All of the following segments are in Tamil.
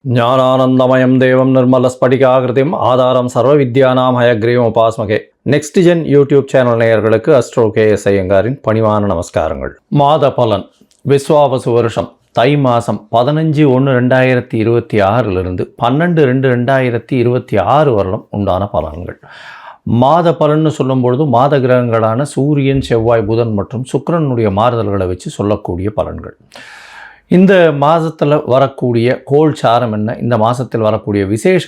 ஞானானந்தமயம் தேவம் நிர்மலஸ்படிகாகிருதிம் ஆதாரம் சர்வ வித்யானாம் ஹயக்ரீவம் உபாஸ்மகே. நெக்ஸ்ட் ஜென் யூடியூப் சேனல் நேயர்களுக்கு அஸ்ட்ரோ KS ஐயங்காரின் பணிவான நமஸ்காரங்கள். மாத பலன் விஸ்வாவசு வருஷம் தை மாதம் 15/1/2026 12/2/2026 வருடம் உண்டான பலன்கள். மாத பலன்னு சொல்லும்பொழுது மாத கிரகங்களான சூரியன், செவ்வாய், புதன் மற்றும் சுக்கிரனுடைய மாறுதல்களை வச்சு சொல்லக்கூடிய பலன்கள். இந்த மாதத்தில் வரக்கூடிய கோள் சாரம் என்ன, இந்த மாதத்தில் வரக்கூடிய விசேஷ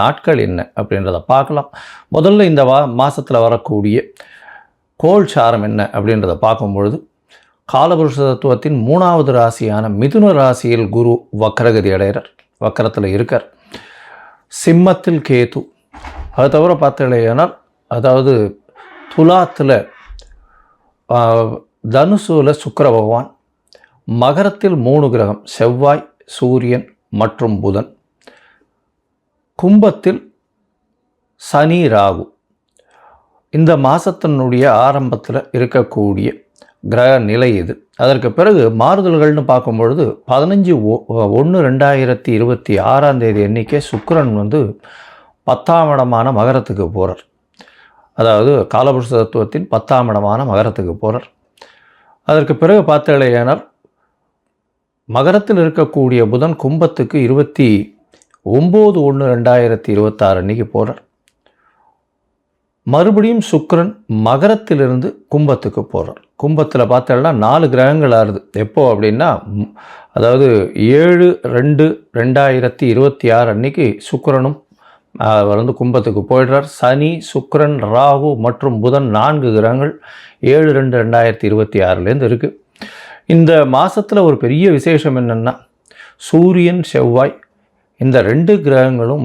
நாட்கள் என்ன அப்படின்றத பார்க்கலாம். முதல்ல இந்த மாதத்தில் வரக்கூடிய கோள் சாரம் என்ன அப்படின்றத பார்க்கும்பொழுது, காலபுருஷ தத்துவத்தின் 3வது ராசியான மிதுன ராசியில் குரு வக்கரகதி அடைகிறார், வக்கரத்தில் இருக்கார். சிம்மத்தில் கேது, அது தவிர பார்த்தீங்கன்னா அதாவது துலாத்தில் தனுசுல சுக்கிர பகவான், மகரத்தில் 3 கிரகம் செவ்வாய், சூரியன் மற்றும் புதன், கும்பத்தில் சனி, ராகு. இந்த மாதத்தினுடைய ஆரம்பத்தில் இருக்கக்கூடிய கிரக நிலை இது. அதற்கு பிறகு மாறுதல்கள்னு பார்க்கும்பொழுது 15/1/2026 அன்றைக்கே சுக்கிரன் 10ஆம் இடமான மகரத்துக்கு போகிறார். அதாவது காலபுருஷ தத்துவத்தின் 10ஆம் இடமான மகரத்துக்கு போகிறார். அதற்கு பிறகு பார்த்தீங்கன்னா மகரத்தில் இருக்கக்கூடிய புதன் கும்பத்துக்கு 29/1/2026 அன்றைக்கி போகிறார். மறுபடியும் சுக்கிரன் மகரத்திலிருந்து கும்பத்துக்கு போகிறார். கும்பத்தில் பார்த்தோம்னா 4 கிரகங்கள் ஆறுது. எப்போ அப்படின்னா, அதாவது 7/2/2026 அன்றைக்கி சுக்கிரனும் கும்பத்துக்கு போயிடுறார். சனி, சுக்கிரன், ராகு மற்றும் புதன் 4 கிரகங்கள் 7/2/2026 இருக்குது. இந்த மாதத்தில் ஒரு பெரிய விசேஷம் என்னென்னா, சூரியன், செவ்வாய் இந்த 2 கிரகங்களும்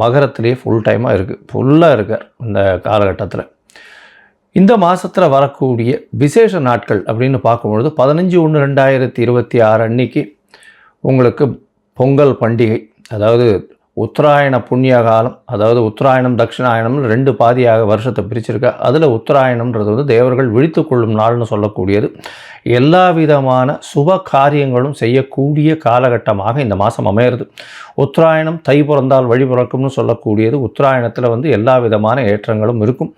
மகரத்திலே ஃபுல்லாக இருக்கார் இந்த காலகட்டத்தில். இந்த மாதத்தில் வரக்கூடிய விசேஷ நாட்கள் அப்படின்னு பார்க்கும்பொழுது 15/1/2026 அன்னைக்கு உங்களுக்கு பொங்கல் பண்டிகை, அதாவது உத்தராயண புண்ணிய காலம், அதாவது உத்தராயணம் தட்சிணாயணம்னு 2 பாதியாக வருஷத்தை பிரிச்சிருக்கா. அதில் உத்தராயணம்ன்றது தேவர்கள் விழித்து கொள்ளும் நாள்னு சொல்லக்கூடியது. எல்லா விதமான சுப காரியங்களும் செய்யக்கூடிய காலகட்டமாக இந்த மாதம் அமையிறது. உத்தராயணம் தை பிறந்தால் வழி பிறக்கும்னு சொல்லக்கூடியது. உத்தராயணத்தில் எல்லா விதமான ஏற்றங்களும் இருக்கும்.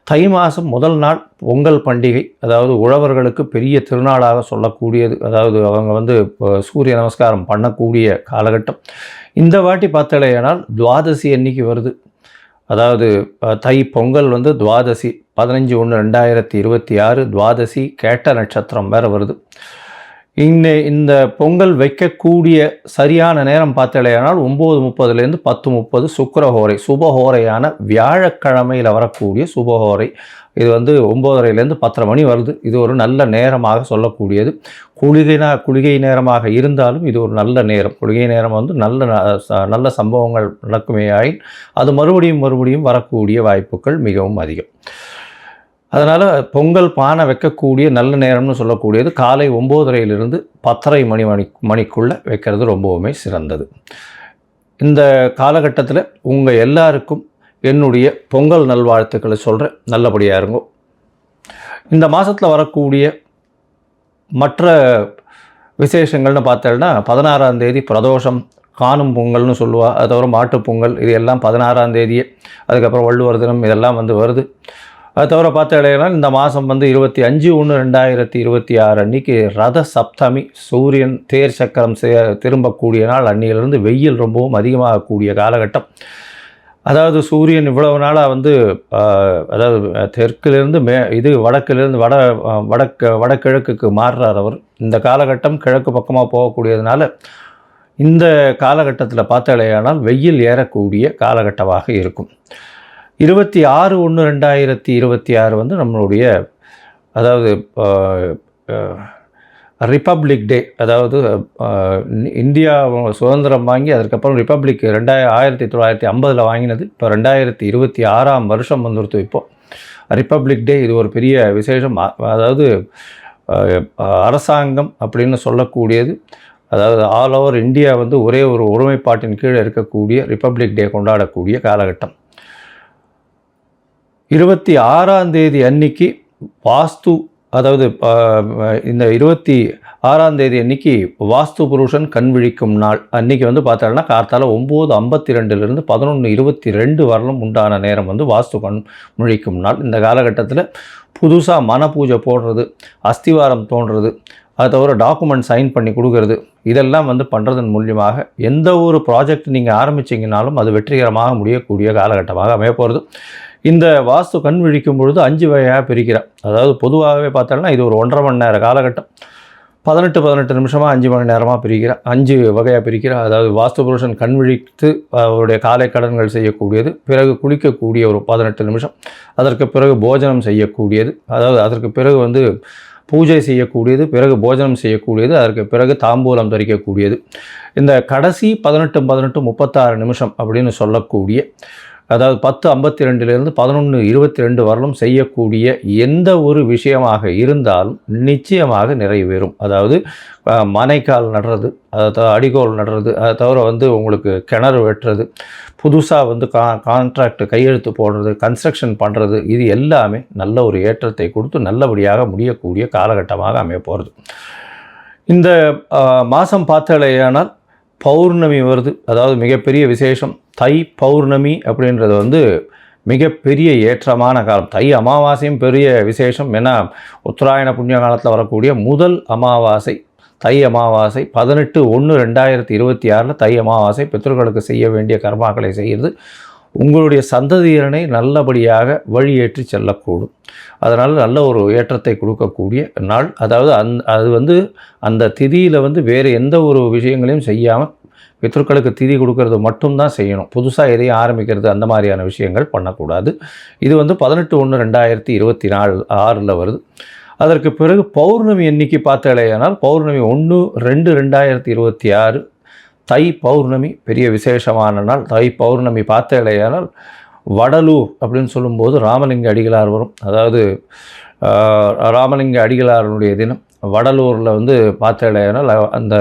தை மாதம் முதல் நாள் பொங்கல் பண்டிகை, அதாவது உழவர்களுக்கு பெரிய திருநாளாக சொல்லக்கூடியது. அதாவது அவங்க சூரிய நமஸ்காரம் பண்ணக்கூடிய காலகட்டம். இந்த வாட்டி பார்த்தலையானால் துவாதசி அன்னைக்கு வருது. அதாவது தை பொங்கல் துவாதசி 15/1/2026 துவாதசி கேட்ட நட்சத்திரம் வேறு வருது. இந்த பொங்கல் வைக்கக்கூடிய சரியான நேரம் பார்த்தலையானால் 9:30 10:30 சுக்கிரஹோரை, சுபஹோரையான வியாழக்கிழமையில் வரக்கூடிய சுபஹோரை. இது 9:30 10:30 மணி வருது. இது ஒரு நல்ல நேரமாக சொல்லக்கூடியது. குளிகை நேரமாக இருந்தாலும் இது ஒரு நல்ல நேரம். குளிகை நேரம் நல்ல சம்பவங்கள் நடக்குமே ஆயின் அது மறுபடியும் வரக்கூடிய வாய்ப்புகள் மிகவும் அதிகம். அதனால் பொங்கல் பானை வைக்கக்கூடிய நல்ல நேரம்னு சொல்லக்கூடியது காலை 9:30 10:30 மணிக்குள்ளே வைக்கிறது ரொம்பவுமே சிறந்தது. இந்த காலகட்டத்தில் உங்கள் எல்லாருக்கும் என்னுடைய பொங்கல் நல்வாழ்த்துக்களை சொல்கிறேன். நல்லபடியாக இருங்கோ. இந்த மாதத்தில் வரக்கூடிய மற்ற விசேஷங்கள்னு பார்த்தோம்னா 16ஆம் தேதி பிரதோஷம், காணும் பொங்கல்னு சொல்லுவா. அது தவிர மாட்டுப்பொங்கல், இது எல்லாம் 16ஆம் தேதியே. அதுக்கப்புறம் வள்ளுவர் தினம், இதெல்லாம் வருது. அது தவிர பார்த்தீங்கன்னா இந்த மாதம் 25/1/2026 அன்றைக்கி ரத சப்தமி, சூரியன் தேர் சக்கரம் திரும்பக்கூடிய நாள். அன்னியிலிருந்து வெயில் ரொம்பவும் அதிகமாகக்கூடிய காலகட்டம். அதாவது சூரியன் இவ்வளவு நாளாக அதாவது தெற்கிலிருந்து வடக்கிலிருந்து வடகிழக்குக்கு மாறுறார் அவர். இந்த காலகட்டம் கிழக்கு பக்கமாக போகக்கூடியதுனால இந்த காலகட்டத்தில் பார்த்தாலேயானால் வெயில் ஏறக்கூடிய காலகட்டமாக இருக்கும். 26/1/2026 நம்மளுடைய அதாவது ரிப்பப்ளிக் டே. அதாவது இந்தியா சுதந்திரம் வாங்கி அதுக்கப்புறம் ரிப்பப்ளிக் 1950 வாங்கினது. இப்போ 2026ஆம் வருஷம் இப்போது ரிப்பப்ளிக் டே. இது ஒரு பெரிய விசேஷம். அதாவது அரசாங்கம் அப்படின்னு சொல்லக்கூடியது, அதாவது ஆல் ஓவர் இந்தியா ஒரே ஒரு ஒருமைப்பாட்டின் கீழே இருக்கக்கூடிய ரிப்பப்ளிக் டே கொண்டாடக்கூடிய காலகட்டம். 26ஆம் தேதி அன்னைக்கு வாஸ்து, அதாவது இந்த 6ஆம் தேதி அன்னைக்கு வாஸ்து புருஷன் கண் விழிக்கும் நாள். அன்றைக்கி வந்து பார்த்தோம்னா கார்த்தால 9:52 11:22 வரலும் உண்டான நேரம் வந்து வாஸ்து கண் விழிக்கும் நாள். இந்த காலகட்டத்தில் புதுசாக மன பூஜை போடுறது, அஸ்திவாரம் தோன்றுறது, அதை தவிர டாக்குமெண்ட் சைன் பண்ணி கொடுக்கறது, இதெல்லாம் வந்து பண்ணுறதன் மூலியமாக எந்த ஒரு ப்ராஜெக்ட் நீங்கள் ஆரம்பிச்சிங்கனாலும் அது வெற்றிகரமாக முடியக்கூடிய காலகட்டமாக அமைய போகிறது. இந்த வாஸ்து கண் விழிக்கும் பொழுது 5 வகையாக பிரிக்கிறார். அதாவது பொதுவாகவே பார்த்தோம்னா இது ஒரு 1.5 மணி நேர காலகட்டம். 18 நிமிஷமாக 5 மணி நேரமாக பிரிக்கிறார். 5 வகையாக பிரிக்கிறார். அதாவது வாஸ்து புருஷன் கண் விழித்து அவருடைய காலை கடன்கள் செய்யக்கூடியது, பிறகு குளிக்கக்கூடிய ஒரு 18 நிமிஷம், அதற்கு பிறகு போஜனம் செய்யக்கூடியது, அதாவது அதற்கு பிறகு வந்து பூஜை செய்யக்கூடியது, பிறகு போஜனம் செய்யக்கூடியது, அதற்கு பிறகு தாம்பூலம் தரிக்கக்கூடியது. இந்த கடைசி 18 36 நிமிஷம் அப்படின்னு சொல்லக்கூடிய, அதாவது 10:52 11:22 வரலும் செய்யக்கூடிய எந்த ஒரு விஷயமாக இருந்தாலும் நிச்சயமாக நிறைவேறும். அதாவது மனைக்கால் நடுறது, அதை அடிகோல் நடுறது, அதை தவிர வந்து உங்களுக்கு கிணறு வெட்டுறது, புதுசாக வந்து கான்ட்ராக்ட் கையெழுத்து போடுறது, கன்ஸ்ட்ரக்ஷன் பண்ணுறது, இது எல்லாமே நல்ல ஒரு ஏற்றத்தை கொடுத்து நல்லபடியாக முடியக்கூடிய காலகட்டமாக அமைய போகிறது. இந்த மாதம் பார்த்தாலேயானால் பௌர்ணமி வருது. அதாவது மிகப்பெரிய விசேஷம். தை பௌர்ணமி அப்படின்றது வந்து மிகப்பெரிய ஏற்றமான காலம். தை அமாவாசையும் பெரிய விசேஷம். ஏன்னா உத்தராயண புண்ணிய காலத்தில் வரக்கூடிய முதல் அமாவாசை தை அமாவாசை. 18/1/2026 தை அமாவாசை. பித்ருக்களுக்கு செய்ய வேண்டிய கர்மாக்களை செய்கிறது உங்களுடைய சந்ததியினரை நல்லபடியாக வழியேற்றி செல்லக்கூடும். அதனால் நல்ல ஒரு ஏற்றத்தை கொடுக்கக்கூடிய நாள். அதாவது அது வந்து அந்த திதியில் வந்து வேறு எந்த ஒரு விஷயங்களையும் செய்யாமல் பித்ருக்களுக்கு திதி கொடுக்கறது மட்டும்தான் செய்யணும். புதுசாக எதையும் ஆரம்பிக்கிறது அந்த மாதிரியான விஷயங்கள் பண்ணக்கூடாது. இது வந்து 18/1/2026 வருது. அதற்கு பிறகு பௌர்ணமி எண்ணிக்கை பார்த்தாலேயானால் பௌர்ணமி 1/2/2026 தை பௌர்ணமி பெரிய விசேஷமான நாள். தை பௌர்ணமி பார்த்தாலேயானால் வடலூர் அப்படின்னு சொல்லும்போது ராமலிங்க அடிகளார் வரும். அதாவது ராமலிங்க அடிகளாருடைய தினம். வடலூரில் வந்து பார்த்தாலேயானால் அந்த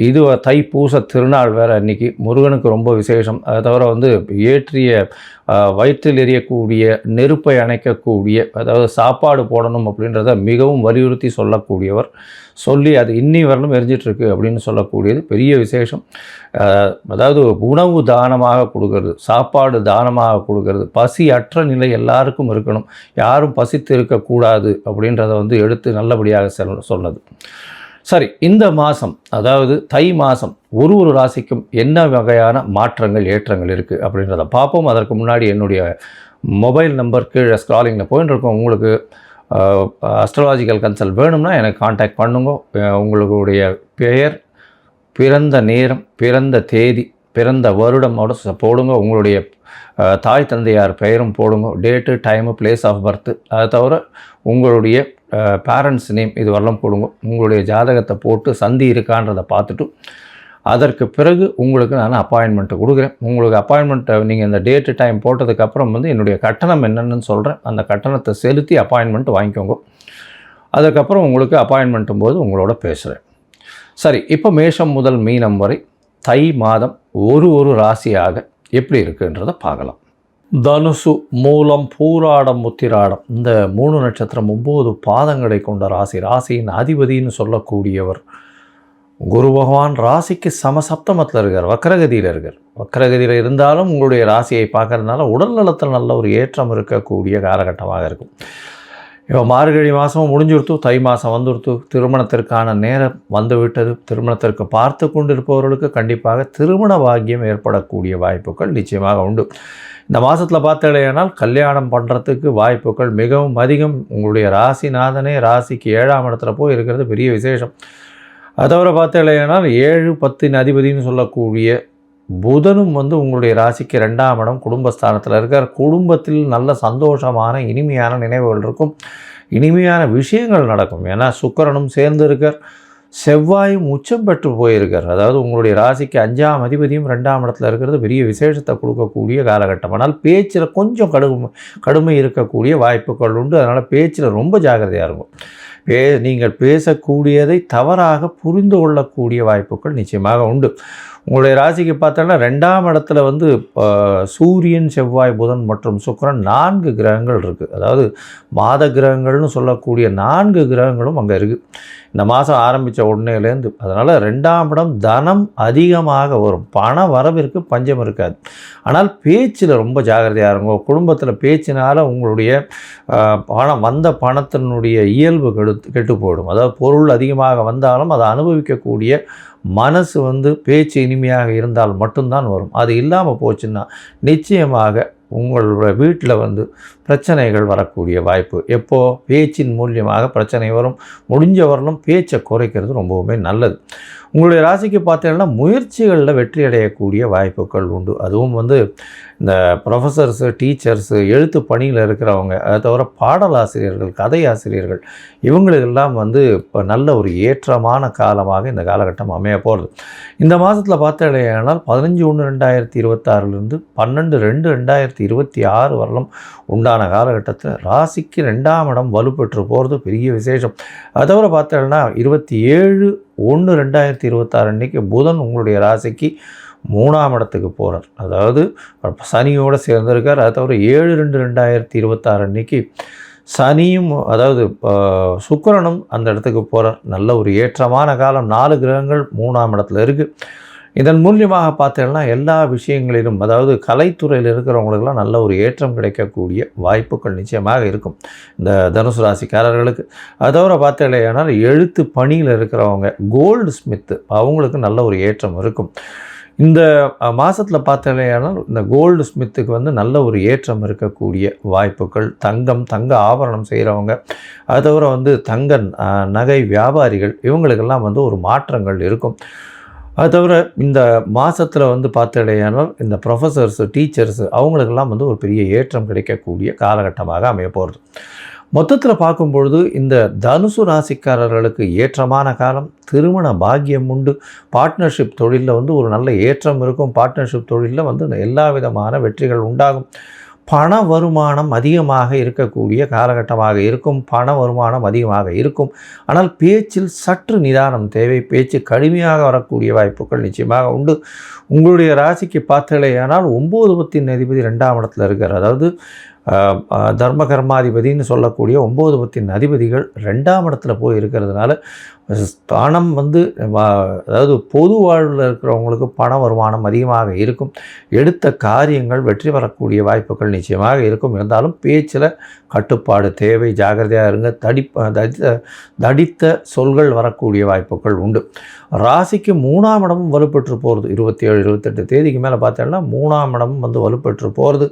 இது தைப்பூச திருநாள் வேறு அன்றைக்கி. முருகனுக்கு ரொம்ப விசேஷம். அதை தவிர வந்து ஏற்றிய வயிற்றில் எரியக்கூடிய நெருப்பை அணைக்கக்கூடிய, அதாவது சாப்பாடு போடணும் அப்படின்றத மிகவும் வலியுறுத்தி சொல்லக்கூடியவர். சொல்லி அது இன்னி வரலும் எரிஞ்சிட்ருக்கு அப்படின்னு சொல்லக்கூடியது பெரிய விசேஷம். அதாவது உணவு தானமாக கொடுக்கறது, சாப்பாடு தானமாக கொடுக்கறது, பசி அற்ற நிலை எல்லாருக்கும் இருக்கணும், யாரும் பசித்து இருக்கக்கூடாது அப்படின்றத வந்து எடுத்து நல்லபடியாக சொன்னது. சரி, இந்த மாதம் அதாவது தை மாதம் ஒரு ராசிக்கும் என்ன வகையான மாற்றங்கள் ஏற்றங்கள் இருக்குது அப்படின்றத பார்ப்போம். அதற்கு முன்னாடி என்னுடைய மொபைல் நம்பர் கீழே ஸ்க்ராலிங்கில் போயின்னு இருக்கோம். உங்களுக்கு அஸ்ட்ராலாஜிக்கல் கன்சல்ட் வேணும்னா எனக்கு காண்டாக்ட் பண்ணுங்க. உங்களுடைய பெயர், பிறந்த நேரம், பிறந்த தேதி, பிறந்த வருடமோட போடுங்க. உங்களுடைய தாய் தந்தையார் பெயரும் போடுங்க. Date, time, place of birth, அதை தவிர உங்களுடைய பேரண்ட்ஸ் நேம் இது வரலாம் போடுங்க. உங்களுடைய ஜாதகத்தை போட்டு சந்தி இருக்கான்றதை பார்த்துட்டு அதற்கு பிறகு உங்களுக்கு நான் அப்பாயின்மெண்ட்டு கொடுக்குறேன். உங்களுக்கு அப்பாயின்மெண்ட்டை நீங்கள் இந்த டேட்டு டைம் போட்டதுக்கப்புறம் வந்து என்னுடைய கட்டணம் என்னென்னு சொல்கிறேன். அந்த கட்டணத்தை செலுத்தி அப்பாயின்மெண்ட் வாங்கிக்கோங்க. அதுக்கப்புறம் உங்களுக்கு அப்பாயின்மெண்ட்டும் போது உங்களோட பேசுகிறேன். சரி, இப்போ மேஷம் முதல் மீனம் வரை தை மாதம் ஒரு ராசியாக எப்படி இருக்குன்றதை பார்க்கலாம். தனுசு, மூலம், பூராடம், உத்திராடம் இந்த 3 நட்சத்திரம் 9 பாதங்களை கொண்ட ராசி. ராசியின் அதிபதினு சொல்லக்கூடியவர் குரு பகவான். ராசிக்கு சமசப்தமத்தில் இருக்கார், வக்கரகதியில் இருக்கார். வக்கரகதியில் இருந்தாலும் உங்களுடைய ராசியை பார்க்கறதுனால உடல் நலத்தில் நல்ல ஒரு ஏற்றம் இருக்கக்கூடிய காலகட்டமாக இருக்கும். இப்போ மார்கழி மாதமும் முடிஞ்சுடுத்து, தை மாதம் வந்துடுத்து, திருமணத்திற்கான நேரம் வந்துவிட்டது. திருமணத்திற்கு பார்த்து கொண்டிருப்பவர்களுக்கு கண்டிப்பாக திருமண பாக்கியம் ஏற்படக்கூடிய வாய்ப்புகள் நிச்சயமாக உண்டு. இந்த மாதத்தில் பார்த்தாலேயானால் கல்யாணம் பண்ணுறதுக்கு வாய்ப்புகள் மிகவும் அதிகம். உங்களுடைய ராசிநாதனே ராசிக்கு 7ஆம் இடத்துல போய் இருக்கிறது பெரிய விசேஷம். அதை தவிர பார்த்தாலேயானால் 7, 10 அதிபதினு சொல்லக்கூடிய புதனும் வந்து உங்களுடைய ராசிக்கு 2ஆம் இடம் குடும்பஸ்தானத்தில் இருக்கார். குடும்பத்தில் நல்ல சந்தோஷமான இனிமையான நினைவுகள் இருக்கும், இனிமையான விஷயங்கள் நடக்கும். ஏன்னா சுக்கிரனும் சேர்ந்து இருக்கார், செவ்வாயும் உச்சம் பெற்று போயிருக்கார். அதாவது உங்களுடைய ராசிக்கு 5ஆம் அதிபதியும் 2ஆம் இடத்துல இருக்கிறது பெரிய விசேஷத்தை கொடுக்கக்கூடிய காலகட்டம். ஆனால் பேச்சில் கொஞ்சம் கடுமை இருக்கக்கூடிய வாய்ப்புகள் உண்டு. அதனால் பேச்சில் ரொம்ப ஜாக்கிரதையாக இருக்கும். நீங்கள் பேசக்கூடியதை தவறாக புரிந்து கொள்ளக்கூடிய வாய்ப்புகள் நிச்சயமாக உண்டு. உங்களுடைய ராசிக்கு பார்த்தோன்னா 2ஆம் இடத்துல வந்து சூரியன், செவ்வாய், புதன் மற்றும் சுக்கிரன் 4 கிரகங்கள் இருக்குது. அதாவது மாத கிரகங்கள்னு சொல்லக்கூடிய 4 கிரகங்களும் அங்கே இருக்குது இந்த மாதம் ஆரம்பித்த உடனேலேருந்து. அதனால் 2ஆம் இடம் தனம் அதிகமாக வரும், பண வரவிற்கு பஞ்சம் இருக்காது. ஆனால் பேச்சில் ரொம்ப ஜாகிரதையாக இருங்க. குடும்பத்தில் பேச்சினால் உங்களுடைய வந்த பணத்தினுடைய இயல்பு கெட்டு போயிடும். அதாவது பொருள் அதிகமாக வந்தாலும் அதை அனுபவிக்கக்கூடிய மனசு வந்து பேச்சு இனிமையாக இருந்தால் மட்டும்தான் வரும். அது இல்லாமல் போச்சுன்னா நிச்சயமாக உங்களோட வீட்டில் வந்து பிரச்சனைகள் வரக்கூடிய வாய்ப்பு. எப்போது பேச்சின் மூலியமாக பிரச்சனை வரும். முடிஞ்ச வரலும் பேச்சை குறைக்கிறது ரொம்பவுமே நல்லது. உங்களுடைய ராசிக்கு பார்த்தீங்கன்னா முயற்சிகளில் வெற்றி அடையக்கூடிய வாய்ப்புகள் உண்டு. அதுவும் வந்து இந்த ப்ரொஃபஸர்ஸு, டீச்சர்ஸு, எழுத்து பணியில் இருக்கிறவங்க, அதை தவிர பாடலாசிரியர்கள், கதை ஆசிரியர்கள், இவங்களுக்கெல்லாம் வந்து இப்போ நல்ல ஒரு ஏற்றமான காலமாக இந்த காலகட்டம் அமைய போகிறது. இந்த மாதத்தில் பார்த்தீங்கன்னா 15/1/2026 12/2/2026 வரலும் உண்டான காலகட்டத்தில் ராசிக்கு 2ஆம் இடம் வலுப்பெற்று போகிறது பெரிய விசேஷம். அதை தவிர பார்த்தீங்கன்னா 27/1/2026 அன்றைக்கி புதன் உங்களுடைய ராசிக்கு 3ஆம் இடத்துக்கு போகிறார். அதாவது சனியோடு சேர்ந்திருக்கார். அதை தவிர 7/2/2026 அன்றைக்கி சனியும், அதாவது சுக்கிரனும் அந்த இடத்துக்கு போகிறார். நல்ல ஒரு ஏற்றமான காலம். 4 கிரகங்கள் 3ஆம் இடத்துல இருக்குது. இதன் மூலியமாக பார்த்தீங்கன்னா எல்லா விஷயங்களிலும், அதாவது கலைத்துறையில் இருக்கிறவங்களுக்கெல்லாம் நல்ல ஒரு ஏற்றம் கிடைக்கக்கூடிய வாய்ப்புகள் நிச்சயமாக இருக்கும் இந்த தனுசு ராசிக்காரர்களுக்கு. அதை தவிர பார்த்தீங்கன்னா எழுத்து பணியில் இருக்கிறவங்க, கோல்டு ஸ்மித்து, அவங்களுக்கு நல்ல ஒரு ஏற்றம் இருக்கும். இந்த மாதத்தில் பார்த்தீங்கன்னா இந்த கோல்டு ஸ்மித்துக்கு வந்து நல்ல ஒரு ஏற்றம் இருக்கக்கூடிய வாய்ப்புகள். தங்க ஆபரணம் செய்கிறவங்க, அதை தவிர வந்து தங்க நகை வியாபாரிகள், இவங்களுக்கெல்லாம் வந்து ஒரு மாற்றங்கள் இருக்கும். அது தவிர இந்த மாதத்தில் வந்து பார்த்தீங்கன்னா இந்த ப்ரொஃபஸர்ஸு, டீச்சர்ஸு, அவங்களுக்கெல்லாம் வந்து ஒரு பெரிய ஏற்றம் கிடைக்கக்கூடிய காலகட்டமாக அமைய போகிறது. மொத்தத்தில் பார்க்கும்பொழுது இந்த தனுசு ராசிக்காரர்களுக்கு ஏற்றமான காலம். திருமண பாக்கியம் உண்டு. பார்ட்னர்ஷிப் தொழிலில் வந்து ஒரு நல்ல ஏற்றம் இருக்கும். பார்ட்னர்ஷிப் தொழிலில் வந்து எல்லா விதமான வெற்றிகள் உண்டாகும். பண வருமானம் அதிகமாக இருக்கக்கூடிய காலகட்டமாக இருக்கும். பண வருமானம் அதிகமாக இருக்கும். ஆனால் பேச்சில் சற்று நிதானம் தேவை. பேச்சு கடுமையாக வரக்கூடிய வாய்ப்புகள் நிச்சயமாக உண்டு. உங்களுடைய ராசிக்கு பார்த்தலையானால் 9 அதிபதி 2ஆம் இடத்துல இருக்கார். அதாவது தர்மகர்மாதிபதினு சொல்லக்கூடிய 9 அதிபதிகள் 2ஆம் இடத்துல போய் இருக்கிறதுனால பணம் வந்து, அதாவது பொது வாழ்வில் இருக்கிறவங்களுக்கு பண வருமானம் அதிகமாக இருக்கும். எடுத்த காரியங்கள் வெற்றி பெறக்கூடிய வாய்ப்புகள் நிச்சயமாக இருக்கும். இருந்தாலும் பேச்சில் கட்டுப்பாடு தேவை. ஜாகிரதையாக இருங்க. தடித்த சொல்கள் வரக்கூடிய வாய்ப்புகள் உண்டு. ராசிக்கு 3ஆம் இடமும் வலுப்பெற்று போகிறது. 27-28 தேதிக்கு மேலே பார்த்தோம்னா 3ஆம் இடமும் வந்து வலுப்பெற்று போகிறது.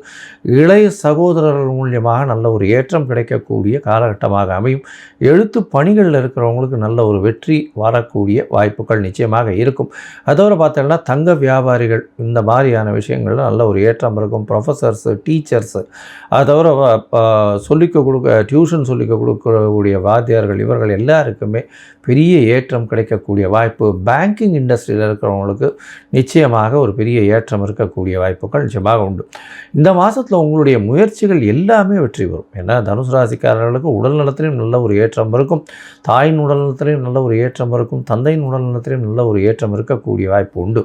இளைய சகோதரர்கள் மூலியமாக நல்ல ஒரு ஏற்றம் கிடைக்கக்கூடிய காலகட்டமாக அமையும். எழுத்து பணிகளில் இருக்கிறவங்களுக்கு நல்ல ஒரு வெற்றி வரக்கூடிய வாய்ப்புகள் நிச்சயமாக இருக்கும். அதோடு பார்த்தோம்னா தங்க வியாபாரிகள், இந்த மாதிரியான விஷயங்கள்ல நல்ல ஒரு ஏற்றம் இருக்கும். ப்ரொஃபஸர்ஸு, டீச்சர்ஸு, அதை தவிர டியூஷன் சொல்லிக் கொடுக்கக்கூடிய வாத்தியார்கள், இவர்கள் எல்லாருக்குமே பெரிய ஏற்றம் கிடைக்கக்கூடிய வாய்ப்பு. பேங்கிங் இண்டஸ்ட்ரியில் இருக்கிறவங்களுக்கு நிச்சயமாக ஒரு பெரிய ஏற்றம் இருக்கக்கூடிய வாய்ப்புகள் நிச்சயமாக உண்டு. இந்த மாதத்தில் உங்களுடைய முயற்சிகள் எல்லாமே வெற்றி பெறும். ஏன்னா தனுசு ராசிக்காரர்களுக்கு உடல் நலத்திலையும் நல்ல ஒரு ஏற்றம் இருக்கும். தாயின் உடல் நலத்திலையும் நல்ல ஒரு ஏற்றம் இருக்கும். தந்தையின் உடல் நலத்திலையும் நல்ல ஒரு ஏற்றம் இருக்கக்கூடிய வாய்ப்பு உண்டு.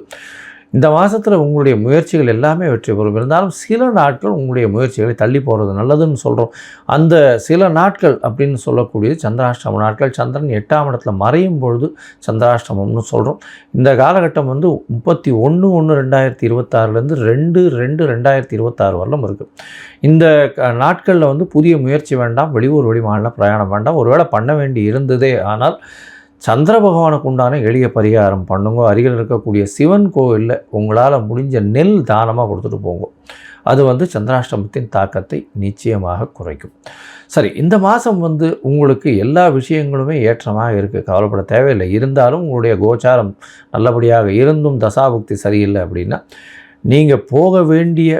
இந்த மாதத்தில் உங்களுடைய முயற்சிகள் எல்லாமே வெற்றி பெறும். இருந்தாலும் சில நாட்கள் உங்களுடைய முயற்சிகளை தள்ளி போகிறது நல்லதுன்னு சொல்கிறோம். அந்த சில நாட்கள் அப்படின்னு சொல்லக்கூடியது சந்திராஷ்டம நாட்கள். சந்திரன் 8ஆம் இடத்துல மறையும் பொழுது சந்திராஷ்டமம்னு சொல்கிறோம். இந்த காலகட்டம் வந்து 31/1/2026 2/2/2026 வரலும் இருக்குது. இந்த நாட்களில் வந்து புதிய முயற்சி வேண்டாம். வெளியூர் வெளிமாநில பிரயாணம் வேண்டாம். ஒருவேளை பண்ண வேண்டி இருந்ததே ஆனால் சந்திர பகவானுக்கு உண்டான எளிய பரிகாரம் பண்ணுங்க. அருகில் இருக்கக்கூடிய சிவன் கோவிலில் உங்களால் முடிஞ்ச நெல் தானமாக கொடுத்துட்டு போங்க. அது வந்து சந்திராஷ்டமத்தின் தாக்கத்தை நிச்சயமாக குறைக்கும். சரி, இந்த மாதம் வந்து உங்களுக்கு எல்லா விஷயங்களுமே ஏற்றமாக இருக்குது. கவலைப்பட தேவையில்லை. இருந்தாலும் உங்களுடைய கோச்சாரம் நல்லபடியாக இருந்தும் தசாபுக்தி சரியில்லை அப்படின்னா நீங்கள் போக வேண்டிய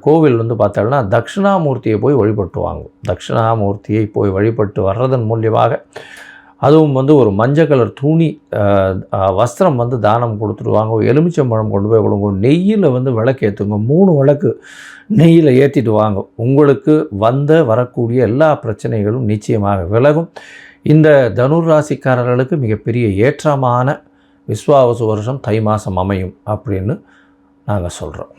கோவில் வந்து பார்த்தோம்னா தட்சிணாமூர்த்தியை போய் வழிபட்டு வாங்க. தட்சிணாமூர்த்தியை போய் வழிபட்டு வர்றதன் மூலியமாக, அதுவும் வந்து ஒரு மஞ்சள் கலர் துணி, வஸ்திரம் வந்து தானம் கொடுத்துருவாங்க. எலுமிச்சம்பழம் கொண்டு போய் கொடுங்க. நெய்யில் வந்து விளக்கு ஏற்றுங்க. 3 விளக்கு நெய்யில் ஏற்றிட்டு வாங்க. உங்களுக்கு வரக்கூடிய எல்லா பிரச்சனைகளும் நிச்சயமாக விலகும். இந்த தனுர் ராசிக்காரர்களுக்கு மிகப்பெரிய ஏற்றமான விஸ்வாவசு வருஷம் தை மாதம் அமையும் அப்படின்னு நாங்கள் சொல்கிறோம்.